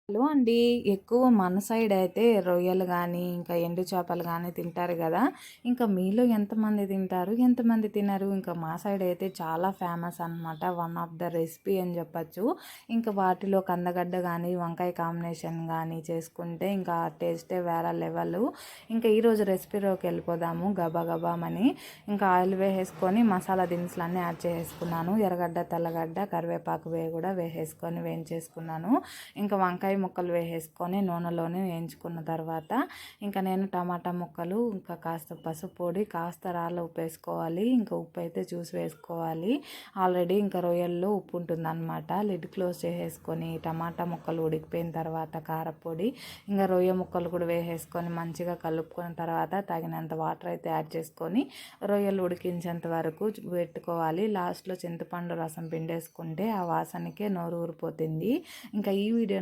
Hello అండి. ఎక్కువ మన సైడ్ అయితే రొయ్యలు గానీ, ఇంకా ఎండు చేపలు గానీ తింటారు గదా! ఇంకా మీలో ఎంతమంది తింటారు? ఎంతమంది తినరు? ఇంకా మా సైడ్ అయితే చాలా ఫేమస్ అనమాట. వన్ ఆఫ్ ద రెసిపీ అని చెప్పొచ్చు. ఇంకా వాటిలో కందగడ్డ గానీ, వంకాయ కాంబినేషన్ గానీ చేసుకుంటే ఇంకా టేస్టే వేరే లెవెలు. ఇంకా ఈరోజు రెసిపీలోకి వెళ్ళిపోదాము గబగబామని. ఇంకా ఆయిల్ వేసేసుకొని మసాలా దినుసులన్నీ యాడ్ చేసేసుకున్నాను. ఎర్రగడ్డ, తెల్లగడ్డ, కరివేపాకు కూడా వేసేసుకొని వేయించేసుకున్నాను. ఇంకా వంకాయ ముక్కలు వేసేసుకొని నూనెలోనే వేయించుకున్న తర్వాత ఇంకా నేను టమాటా ముక్కలు, ఇంకా కాస్త పసుపు పొడి, కాస్త రాళ్ళ ఉప్పు వేసుకోవాలి. ఇంకా ఉప్పు అయితే చూసి వేసుకోవాలి. ఆల్రెడీ ఇంకా రొయ్యల్లో ఉప్పు ఉంటుందన్నమాట. లిడ్ క్లోజ్ చేసేసుకొని టమాటా ముక్కలు ఉడికిపోయిన తర్వాత కారపొడి, ఇంకా రొయ్య ముక్కలు కూడా వేసేసుకొని మంచిగా కలుపుకున్న తర్వాత తగినంత వాటర్ అయితే యాడ్ చేసుకొని రొయ్యలు ఉడికించేంత వరకు పెట్టుకోవాలి. లాస్ట్లో చింతపండు రసం పిండేసుకుంటే ఆ వాసనకే నోరు ఊరిపోతుంది. ఇంకా ఈ వీడియో